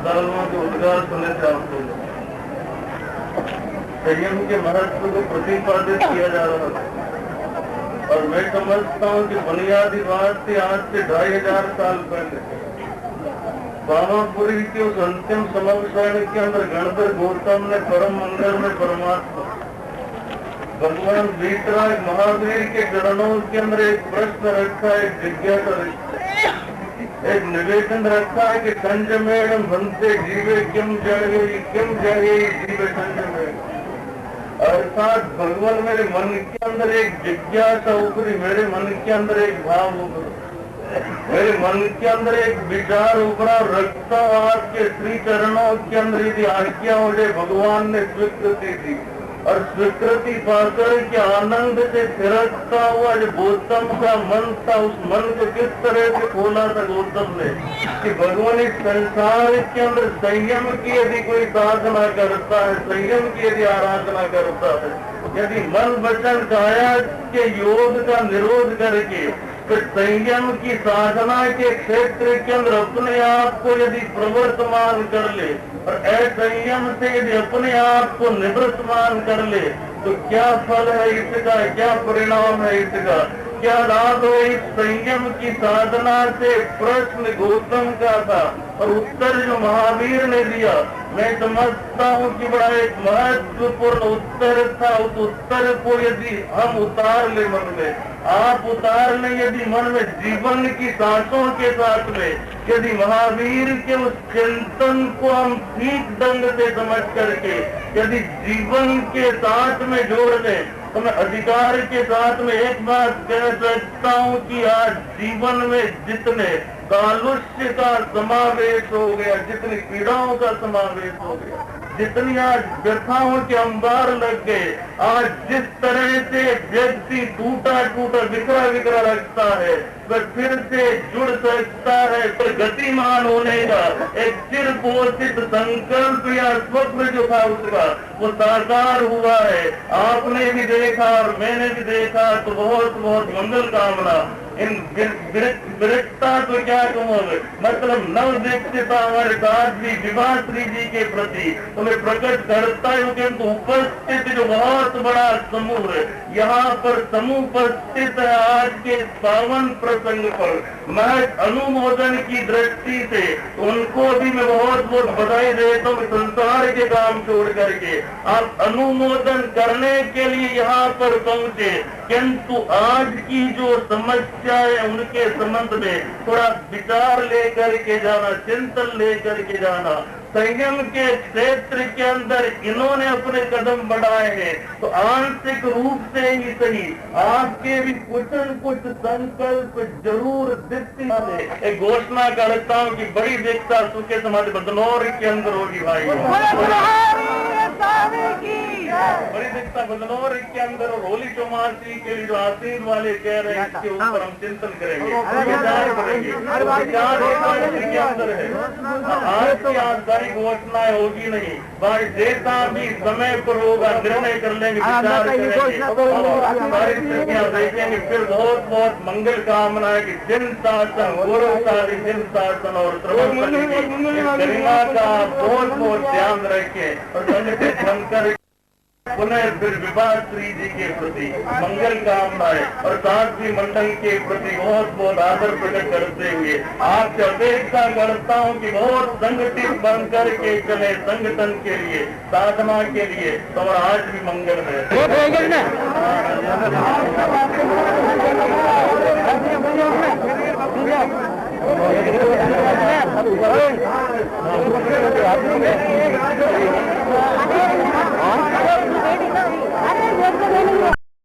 Speaker 3: सालों के उद्गार सुने थे आपको। संयम के महत्व को प्रतिपादित किया जा रहा है और मैं समझता हूँ कि बुनियादी बात थी आज से 2500 साल पहले बामापुरी के उस अंतिम समवसारण के अंदर गणधर गौतम ने परम मंगल में परमात्मा भगवान वीतराग महावीर के चरणों के अंदर एक प्रश्न रखा है, एक जिज्ञासा एक निवेदन रखा है कि संजमेण भंते जीवे किम जगे जीवे संजमेण। अर्थात भगवान मेरे मन के अंदर एक जिज्ञासा उभरी, मेरे मन के अंदर एक भाव उभरा, मेरे मन के अंदर एक विचार उभरा। रखता आपके श्री चरणों के अंदर यदि आज्ञा मुझे भगवान ने स्वीकृति दी और स्वीकृति पाकर के आनंद से थिरकता हुआ जो गौतम का मन था, उस मन को किस तरह से खोला था गौतम ने कि भगवान इस संसार के अंदर संयम की यदि कोई साधना करता है, संयम की यदि आराधना करता है, यदि मन वचन काया के योग का निरोध करके फिर संयम की साधना के क्षेत्र के अंदर अपने आप को यदि प्रवर्तमान कर ले और असंयम से यदि अपने आप को निवृत्तमान कर ले तो क्या फल है इसका, क्या परिणाम है इसका, क्या लाभ है इस संयम की साधना से। प्रश्न गौतम का था और उत्तर जो महावीर ने दिया मैं समझता हूँ कि बड़ा एक महत्वपूर्ण उत्तर था। उस उत्तर को यदि हम उतार ले मन में, आप उतार लें यदि मन में, जीवन की सांसों के साथ में यदि महावीर के उस चिंतन को हम ठीक ढंग से समझ करके यदि जीवन के साथ में जोड़ लें तो मैं अधिकार के साथ में एक बात कह सकता हूँ कि आज जीवन में जितने कालुष्य का समावेश हो गया, जितनी पीड़ाओं का समावेश हो गया, जितनी आज व्यथाओं के अंबार लग गए, आज जिस तरह से व्यक्ति टूटा टूटा बिखरा बिखरा लगता है वह फिर से जुड़ सकता है, पर गतिमान होने का एक चिर पोषित संकल्प या स्वप्न जो था उसका वो साकार हुआ है। आपने भी देखा और मैंने भी देखा तो बहुत बहुत मंगल कामना। इन विरक्ता तो क्या कहोगे, मतलब नव दीक्षिता हमारे साथ भी विवाह श्री जी के प्रति तो मैं प्रकट करता हूँ किंतु उपस्थित जो बहुत बड़ा समूह है यहाँ पर समूह उपस्थित है आज के पावन प्रसंग पर मैं अनुमोदन की दृष्टि से उनको भी मैं बहुत बहुत बधाई देता हूँ। संसार के काम छोड़ करके आप अनुमोदन करने के लिए यहाँ पर पहुँचे, किंतु आज की जो समस्या है उनके संबंध में थोड़ा विचार लेकर के जाना, चिंतन लेकर के जाना। संयम के क्षेत्र के अंदर इन्होंने अपने कदम बढ़ाए हैं तो आंशिक रूप से ही सही आपके भी कुछ न कुछ संकल्प जरूर दिखते वाले। एक घोषणा करता हूँ कि बड़ी दीक्षा सुखे समाधि बदनौर के अंदर होगी भाई, बड़ी दीक्षा बदनौर के अंदर और होली चौमासी के लिए जो आशीर्वाद वाले कह रहे हैं इसके ऊपर हम चिंतन करेंगे, विचार करेंगे। विचार के अंदर है आज की आधिकारिक घोषणाएं होगी नहीं, भाई जैसा भी समय पर होगा निर्णय कर लेंगे, विचार करेंगे, देखेंगे। फिर बहुत बहुत मंगल कामना है कि जिन शासन गौरवशाली जिन शासन और गरिमा का बहुत बहुत ध्यान रखें और संगठित बनकर पुनः फिर विवाह श्री जी के प्रति मंगल कामनाएं और साथ ही मंडल के प्रति बहुत बहुत आदर प्रकट करते हुए आपसे अपेक्षा करता हूं कि बहुत संगठित बनकर के चले संगठन के लिए, साधना के लिए, तो आज भी मंगल है।